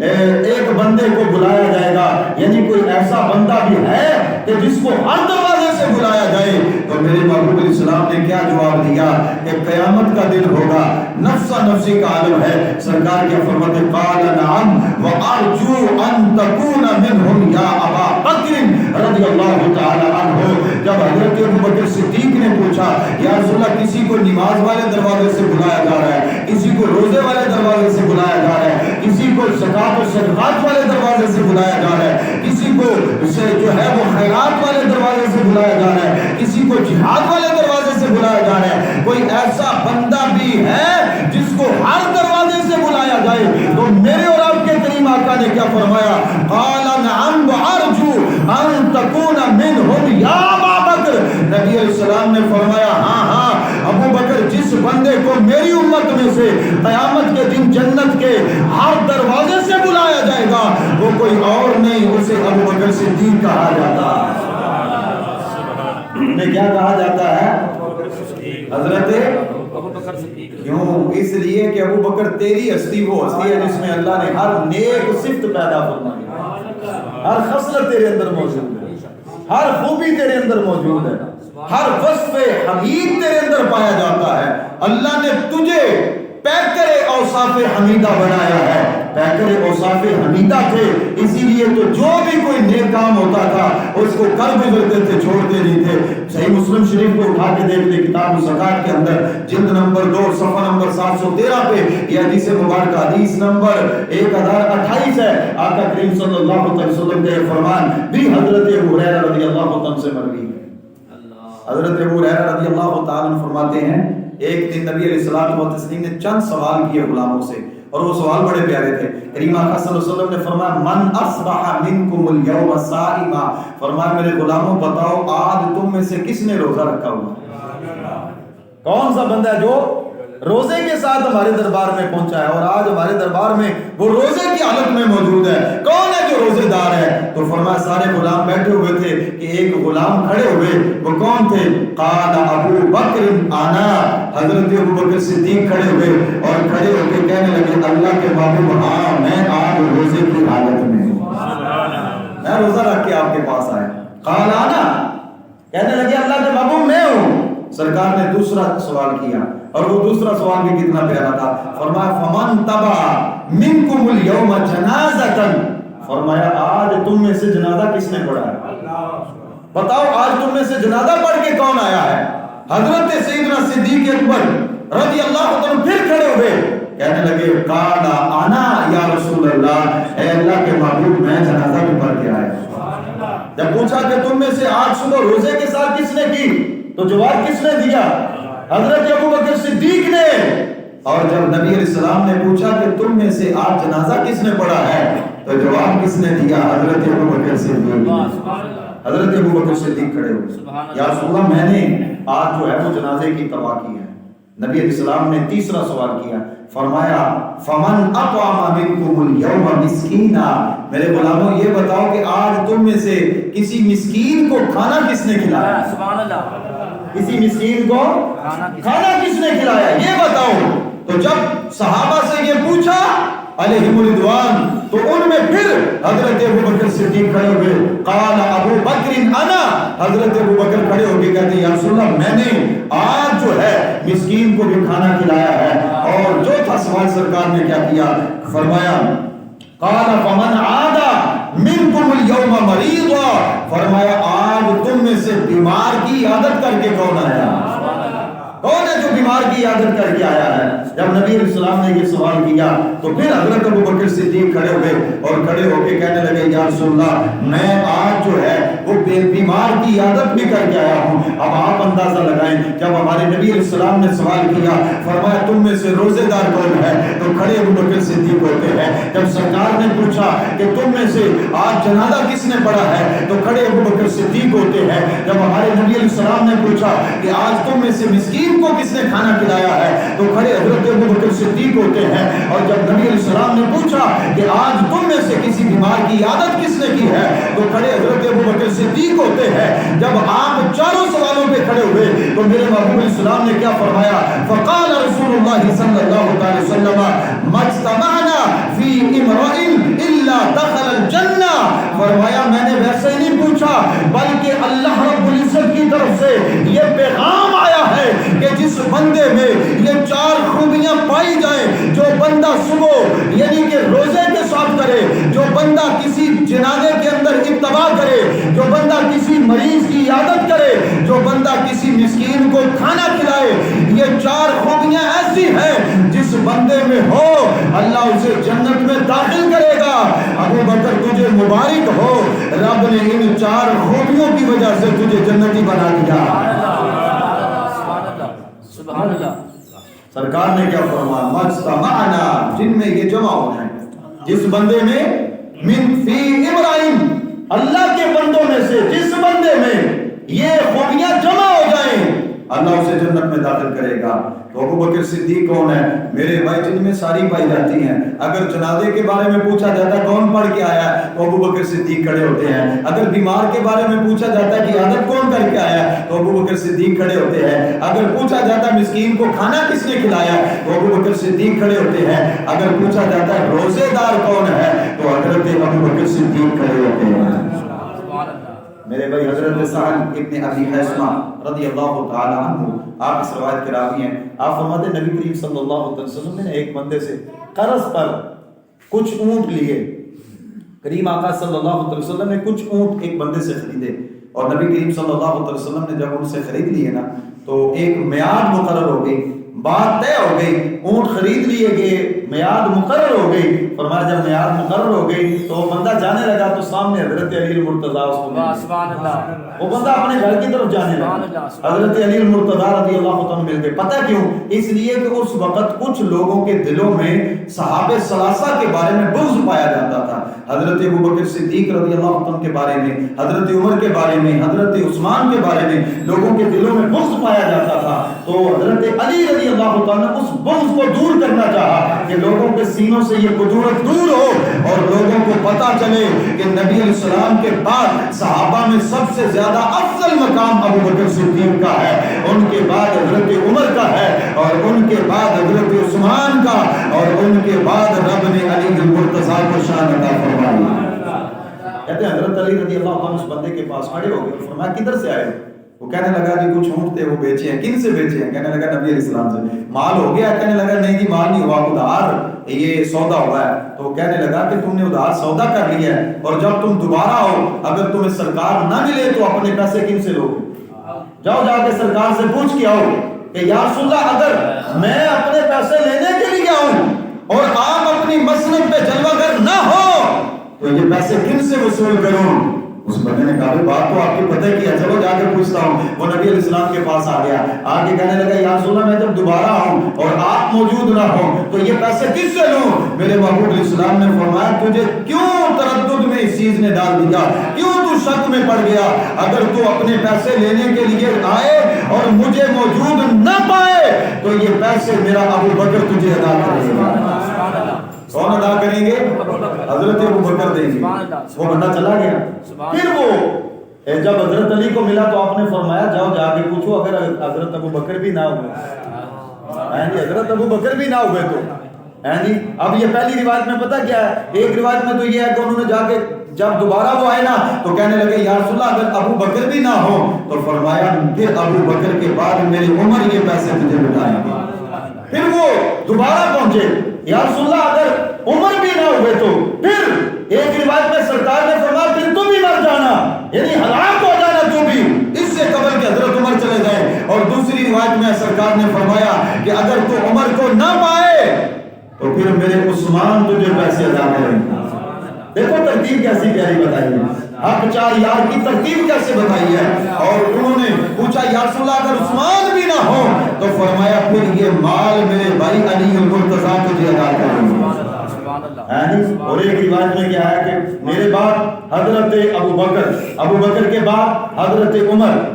S1: ایک بندے کو بلایا جائے گا، یعنی کوئی ایسا بندہ بھی ہے کہ جس کو ہر دروازے سے بلایا جائے؟ تو میرے محبوب علیہ السلام نے کیا جواب دیا کہ قیامت کا دن ہوگا نفسا نفسی کا عالم ہے۔ سرکار کے فرماتے قال نعم وارجو ان تکون منهم یا ابا بکر رضی اللہ تعالی عنہ۔ جب حضرت ابوبکر صدیق نے پوچھا یا رسول اللہ کسی کو نماز والے دروازے سے بلایا جا رہا ہے، کسی کو روزے والے دروازے سے بلایا جا رہا ہے، کسی کو زکوٰۃ و صدقات والے دروازے سے بلایا جا رہا ہے، کسی کو جو ہے وہ خیرات والے دروازے سے بلایا جا رہا ہے، کسی کو جہاد والے دروازے سے بلایا جا رہا ہے، کوئی ایسا بندہ بھی ہے جس کو ہر دروازے سے بلایا جائے؟ تو میرے اور آپ کے کریم آقا نے کیا فرمایا؟ قال نعم وارجو ان تکون منهم یا ابا بکر۔ نبی علیہ السلام نے فرمایا ہاں ہاں ابو بکر، جس بندے کو میری امت میں سے قیامت کے دن جنت کے ہر دروازے سے بلایا جائے گا وہ کوئی اور نہیں، اسے ابو بکر صدیق کہا جاتا ہے۔ انہیں کیا کہا جاتا ہے؟ حضرت
S3: ابو بکر صدیق۔
S1: کیوں؟ اس لیے کہ ابو بکر تیری ہستی وہ ہستی ہے جس میں اللہ نے ہر نیک صفت پیدا فرمائی، ہر خصلت تیرے اندر موجود ہے، ہر خوبی تیرے اندر موجود ہے، ہر وصف حمید تیرے اندر پایا جاتا ہے۔ اللہ نے تجھے پیکر اوصاف حمیدہ بنایا ہے۔ پیکر اوصاف حمیدہ تھے، اسی لیے تو جو بھی کوئی نیک کام ہوتا تھا اس کو کر گزرتے تھے، چھوڑتے نہیں تھے۔ صحیح مسلم شریف کو اٹھا کے دیکھ لیں، کتاب الزکات کے اندر جلد نمبر 2 صفحہ نمبر 713 پہ یہ حدیث مبارکہ حدیث نمبر 1028 ہے۔ آقا کریم صلی اللہ علیہ وسلم کا یہ فرمان بھی حضرت ابو ہریرہ رضی اللہ عنہ سے مروی ہے۔ حضرت ابو ہریرہ رضی اللہ تعالیٰ عنہ فرماتے ہیں ایک دن نبی علیہ الصلوۃ والتسلیم نے چند سوال کیے غلاموں سے، اور وہ سوال بڑے پیارے تھے۔ کریم آقا صلی اللہ علیہ وسلم نے فرمایا من اصبح منکم اليوم صائما، فرمایا میرے غلاموں بتاؤ آج تم میں سے کس نے روزہ رکھا ہوا؟ کون سا بندہ ہے جو روزے کے ساتھ ہمارے دربار میں پہنچا ہے اور آج ہمارے دربار میں وہ روزے کی حالت میں موجود ہے؟ کون ہے جو روزے دار ہے؟ تو فرمایا سارے غلام بیٹھے ہوئے تھے کہ ایک غلام کھڑے ہوئے، وہ کون تھے؟ قال ابو بکر انا، حضرت ابو بکر صدیق کھڑے ہوئے اور کھڑے ہو کے کہنے لگے اللہ کے محبوب ہاں میں آج روزے کی حالت میں ہوں، میں روزہ رکھ کے آپ کے پاس آیا۔ قال انا، کہنے لگے اللہ کے محبوب میں ہوں۔ سرکار نے دوسرا سوال کیا اور وہ دوسرا سوال بھی کتنا پیارا تھا، فرمایا فمن تبع منکم اليوم جنازۃ، فرمایا آج تم میں سے جنازہ کس نے پڑھا ہے؟ بتاؤ آج تم میں سے جنازہ پڑھ کے کون آیا ہے؟ حضرت سیدنا صدیق اکبر رضی اللہ عنہ پھر کھڑے ہوئے، کہنے لگے قال انا یا رسول اللہ، اے اللہ کے محبوب میں جنازہ بھی پڑھ کے آیا۔ جب پوچھا کہ تم میں سے آج صبح روزے کے ساتھ کس نے کی تو جواب کس نے دیا؟ حضرت ابو بکر صدیق نے۔ اور جب نبی علیہ السلام نے پوچھا کہ تم میں سے آج جنازہ کس نے پڑھا ہے تو جواب کس نے دیا؟ حضرت ابو بکر صدیق۔ حضرت ابو بکر صدیق کھڑے ہوئے، یا رسول اللہ میں نے آج جو ہے وہ جنازے کی تباہ کی ہے۔ نبی علیہ السلام نے تیسرا سوال کیا، فرمایا فمن اطعم منکم اليوم مسکینا، میرے غلاموں یہ بتاؤ کہ آج تم میں سے کسی مسکین کو کھانا کس نے کھلایا؟
S3: سبحان اللہ،
S1: کسی مسکین کو کھانا کس نے کھلایا یہ بتاؤ۔ تو جب صحابہ سے یہ پوچھا علیہم الرضوان تو ان میں پھر حضرت ابو بکر صدیق کھڑے ہوئے، قال ابو بکر انا، حضرت ابو بکر کھڑے ہو کے کہتے ہیں یا رسول اللہ میں نے آج جو ہے مسکین کو بھی کھانا کھلایا ہے۔ اور جو تھا سوال سرکار نے کیا کیا، فرمایا قال فمن عاد منکم اليوم مریضا، فرمایا آج تم میں سے بیمار کی عادت کر کے کون آیا؟ کون ہے جو بیمار کی عادت کر کے آیا ہے؟ جب نبی علیہ السلام نے یہ سوال کیا تو پھر حضرت ابو بکر صدیق کھڑے ہوئے اور کھڑے ہو کے کہنے لگے یا رسول اللہ میں آج جو ہے وہ بیمار کی عادت بھی کر کے آیا ہوں۔ اب آپ اندازہ لگائیں جب ہمارے نبی علیہ السلام نے سوال کیا، فرمایا تم میں سے روزے دار کون ہے تو کھڑے ابو بکر صدیق ہوتے ہیں۔ جب سرکار نے پوچھا کہ تم میں سے آج جنازہ کس نے پڑھا ہے تو کھڑے ابو بکر صدیق ہوتے ہیں۔ جب ہمارے نبی علیہ السلام نے پوچھا کہ آج تم میں سے مسکین کو کس نے کھانا کھلایا ہے تو کھڑے حضرت ابو بکر صدیق ہوتے ہیں۔ اور جب نبی علیہ السلام نے پوچھا کہ آج تم میں سے کسی بیمار کی عادت کس نے کی ہے تو کھڑے حضرت ابو بکر صدیق ہوتے ہیں۔ جب آپ چاروں سوالوں پہ کھڑے ہوئے تو میرے محبوب علیہ السلام نے کیا فرمایا، فقال رسول اللہ صلی اللہ علیہ وسلم مجتمعنا فی امرئ الا دخل الجنہ، فرمایا میں نے ویسے ہی نہیں پوچھا بلکہ اللہ رب العزت کی طرف سے یہ پیغام آیا ہے کہ جس بندے میں یہ چار خوبیاں پائی جائیں، جو بندہ صبح یعنی کہ روزے کے ساتھ کرے، جو بندہ کسی جنازے کے اندر اتباع کرے، جو بندہ کسی مریض کی عیادت کرے، جو بندہ کسی مسکین کو کھانا کھلائے، یہ چار خوبیاں ایسی ہیں جس بندے میں ہو اللہ اسے جنت میں داخل کرے گا۔ ابو بکر تجھے مبارک ہو، رب نے ان چار خوبیوں کی وجہ سے تجھے جنتی بنا دیا۔
S3: سبحان اللہ۔
S1: سرکار نے کیا فرمایا، مجتمعنا، جن میں یہ جمع ہو جائیں، جس بندے میں من فی ابراہیم، اللہ کے بندوں میں سے جس بندے میں یہ خوبیاں جمع ہو جائیں اللہ اسے جنت میں داخل کرے گا۔ تو ابو بکر صدیق کون ہے میرے بھائی؟ جن میں ساری پائی جاتی ہیں۔ اگر جنازے کے بارے میں پوچھا جاتا ہے کون پڑھ کے آیا ہے تو ابو بکر صدیق کھڑے ہوتے ہیں۔ اگر بیمار کے بارے میں پوچھا جاتا ہے کہ عادت کون کر کے آیا ہے تو ابو بکر صدیق کھڑے ہوتے ہیں۔ اگر پوچھا جاتا ہے مسکین کو کھانا کس نے کھلایا ہے تو ابو بکر صدیق کھڑے ہوتے ہیں۔ اگر پوچھا جاتا ہے روزے دار کون ہے تو حضرت ابو بکر صدیق کھڑے ہوتے ہیں۔ میرے بھائی حضرت سہل ابن ابی حیثمہ رضی اللہ تعالی عنہ آپ اس روایت کے راوی ہیں۔ آپ فرماتے ہیں نبی کریم صلی اللہ علیہ وسلم نے ایک بندے سے قرض پر کچھ اونٹ لیے، کریم آقا صلی اللہ علیہ وسلم نے کچھ اونٹ ایک بندے سے خریدے، اور نبی کریم صلی اللہ علیہ وسلم نے جب ان سے خرید لیے نا تو ایک میعاد مقرر ہو گئی، بات طے ہو گئی، اونٹ خرید لیے گئے، میعاد مقرر ہو گئی۔ فرمایا جب میعاد مقرر ہو گئی تو وہ بندہ جانے لگا تو سامنے حضرت علی المرتضیٰ اس کو مل
S3: سبحان اللہ،
S1: وہ بندہ اپنے گھر کی طرف جانے لگا، حضرت علی المرتضیٰ رضی اللہ عنہ مل گئے۔ پتہ کیوں؟ اس لیے کہ اس وقت کچھ لوگوں کے دلوں میں صحابہ ثلاثہ کے بارے میں بغض پایا جاتا تھا، حضرت ابوبکر صدیق رضی اللہ عنہ کے بارے میں، حضرت عمر کے بارے میں، حضرت عثمان کے بارے میں لوگوں کے دلوں میں بغض پایا جاتا تھا۔ تو حضرت علی رضی اللہ عنہ نے اس بغض کو دور کرنا چاہا کہ لوگوں کے سینوں سے یہ قدورت دور ہو اور لوگوں کو پتا چلے کہ نبی علیہ السلام کے بعد صحابہ میں سب سے زیادہ افضل مقام ابوبکر صدیق کا ہے، ان کے بعد حضرت عمر کا ہے، اور ان کے بعد حضرت عثمان کا، اور ان کے بعد رب نے علی المرتضیٰ کو شان عطا فرمائی۔ کہتے ہیں حضرت علی رضی اللہ عنہ اس بندے کے پاس کھڑے ہو گئے، فرمایا کدھر سے آئے؟ وہ کہنے لگا جی کچھ اونٹ تھے وہ بیچے ہیں۔ کن سے بیچے ہیں؟ کہنے لگا نبی علیہ السلام سے۔ مال ہو گیا؟ کہنے لگا نہیں جی مال نہیں ہوا، ادھار یہ سودا ہوا ہے۔ تو وہ کہنے لگا کہ تم نے ادھار سودا کر لیا ہے، اور جب تم دوبارہ آؤ اگر تمہیں سرکار نہ ملے تو اپنے پیسے کن سے لو گے؟ جاؤ جا کے سرکار سے پوچھ کے آؤ کہ یا رسول اللہ اگر میں اپنے پیسے لینے کے لیے آؤں اور آپ اپنی مسند پہ جلوہ گر نہ ہو تو یہ پیسے کن سے وصول کروں؟ اس بندے نے کہا بات تو آپ کی پتہ کی ہے، چلو جا کے پوچھتا ہوں۔ وہ نبی علیہ السلام کے پاس آ گیا، آگے کہنے لگا یا رسول اللہ میں جب دوبارہ آؤں اور آپ موجود نہ ہوں تو یہ پیسے کس سے لوں؟ میرے محبوب علیہ السلام نے فرمایا تجھے کیوں تردد میں اس چیز نے ڈال دیا، کیوں تو شک میں پڑ گیا؟ اگر تو اپنے پیسے لینے کے لیے آئے اور مجھے موجود نہ پائے تو یہ پیسے میرا ابو بکر تجھے ادا کرے گا۔ کون ادا کریں گے؟ حضرت ابو بکر دیں گے۔ وہ بندہ چلا گیا۔ پھر وہ جب حضرت علی کو ملا تو آپ نے فرمایا جاؤ جا کے پوچھو اگر حضرت ابو بکر بھی نہ ہوئے، حضرت ابو بکر بھی نہ ہوئے تو اب یہ پہلی روایت میں پتہ کیا ہے؟ ایک روایت میں تو یہ ہے کہ انہوں نے جا کے جب دوبارہ وہ آئے نا تو کہنے لگے یا رسول اللہ اگر ابو بکر بھی نہ ہو تو فرمایا پھر ابو بکر کے بعد میری عمر یہ پیسے تجھے لوٹائیں گے۔ پھر وہ دوبارہ پہنچے، یا رسول اللہ اگر عمر بھی نہ ہوئے تو پھر ایک روایت میں سرکار نے فرمایا پھر تم بھی مر جانا، یعنی ہلاک ہو جانا تو بھی، اس سے قبل کہ حضرت عمر چلے جائیں۔ اور دوسری روایت میں سرکار نے فرمایا کہ اگر تو عمر کو نہ پائے تو پھر میرے عثمان تجھے پیسے ادا کریں۔ دیکھو ترتیب کیسی پیاری بتائی ہے، حق چار یار کی ترتیب کیسے بتائی ہے۔ اور انہوں نے پوچھا یا رسول اللہ اگر عثمان بھی نہ ہو تو فرمایا پھر یہ مال میرے بھائی علی المرتضیٰ تجھے ادا کریں گے۔ اور ایک روایت میں کیا ہے کہ میرے بعد حضرت ابو بکر کے بعد حضرت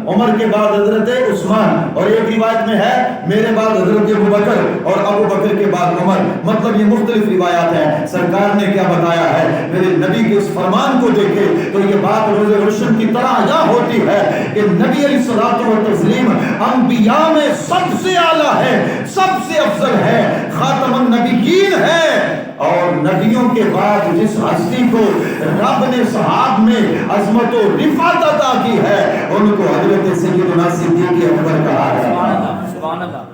S1: عمر کے بعد حضرت عثمان، اور ایک روایت میں ہے میرے بعد حضرت ابو بکر اور ابو بکر کے بعد عمر۔ مطلب یہ مختلف روایات ہیں، سرکار نے کیا بتایا ہے، میرے نبی کے اس فرمان کو دیکھے تو یہ بات روز روشن کی طرح یہاں ہوتی ہے کہ نبی علیہ الصلوۃ والتسلیم انبیاء میں سب سے اعلیٰ ہے، سب سے افضل ہے، خاتم النبیین ہے۔ اور نبیوں کے بعد جس ہستی کو رب نے صحاب میں عظمت و رفعت عطا کی ہے ان کو حضرت سیدنا صدیق اکبر کہا ہے۔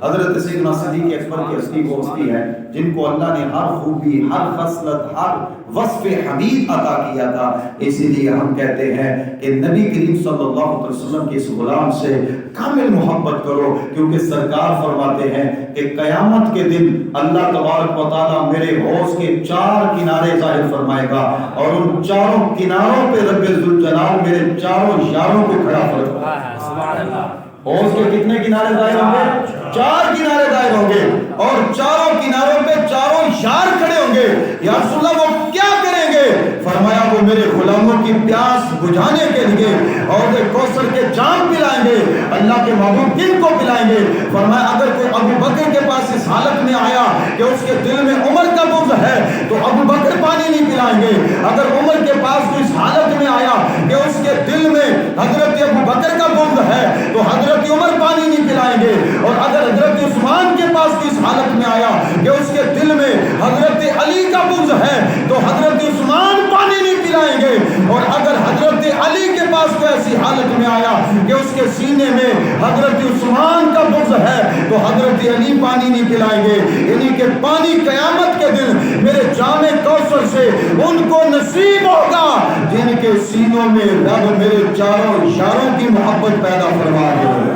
S1: حضرت سیدنا صدیق اکبر کی ہستی وہ ہستی ہے جن کو اللہ نے ہر خوبی، ہر خصلت، ہر وصف حمید عطا کیا تھا۔ اسی لیے ہم کہتے ہیں کہ نبی کریم صلی اللہ علیہ وسلم کے اس غلام سے کامل محبت کرو، کیونکہ سرکار فرماتے ہیں کہ قیامت کے دن اللہ تبارک و تعالیٰ میرے حوض کے 4 کنارے ظاہر فرمائے گا، اور ان 4 کناروں پہ رب ذوالجلال میرے 4 یاروں کو کھڑا فرمائے گا۔ حوض کے کتنے کنارے ظاہر ہوں گے؟ 4 کنارے ظاہر ہوں گے، اور 4 کناروں پہ 4 یار کھڑے ہوں گے۔ یا رسول اللہ وہ کیا کریں گے؟ فرمایا وہ میرے غلاموں کی پیاس بجھانے کے لیے حوض کوثر کے جام پلائیں گے۔ اللہ کے محبوب کن کو پلائیں گے؟ فرمایا اگر کوئی ابو بکر کے پاس اس حالت میں آیا کہ اس کے دل میں عمر کا بغض ہے تو ابو بکر پانی نہیں پلائیں گے۔ اگر عمر کے پاس کوئی اس حالت میں آیا کہ اس کے دل میں حضرت ابو بکر کا بغض ہے تو حضرت عمر پانی نہیں پلائیں گے۔ اور اگر حضرت عثمان کے پاس کوئی اس حالت میں آیا کہ اس کے دل میں حضرت علی کا بغض ہے تو حضرت عثمان پانی نہیں پلائیں گے۔ اور اگر حضرت علی کے پاس کوئی ایسی حالت میں آیا کہ اس کے سینے میں حضرت عثمان کا بغض ہے
S4: تو حضرت علی پانی نہیں پلائیں گے، انہی کے پانی قیامت کے دن میرے جام کوثر سے ان کو نصیب ہوگا جن کے سینوں میں رب میرے چاروں یاروں کی محبت پیدا فرما دے۔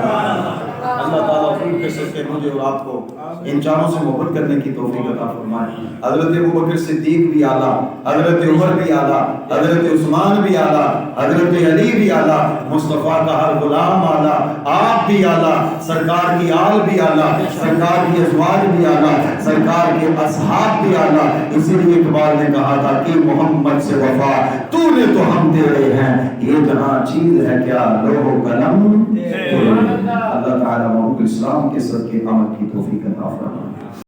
S4: اللہ تعالیٰ خوب کے صدقے مجھے اور آپ کو ان چاروں سے محبت کرنے کی توفیق عطا فرمائے۔ حضرت ابوبکر صدیق بھی اعلیٰ، حضرت عمر بھی اعلیٰ، حضرت عثمان بھی اعلیٰ، حضرت علی بھی اعلیٰ، مصطفیٰ کا ہر غلام اعلیٰ، آپ بھی اعلیٰ، سرکار کی آل بھی اعلیٰ، سرکار کی ازواج بھی اعلیٰ، سرکار کے اصحاب بھی اعلیٰ۔ اسی لیے اقبال نے کہا تھا کہ محمد سے وفا تو نے تو ہم تیرے ہیں، یہ جہاں چیز ہے کیا لوح و قلم تیرے۔ اللہ تعالیٰ محمد اسلام کے صدقے عمل کی توفیق عطا فرمائے۔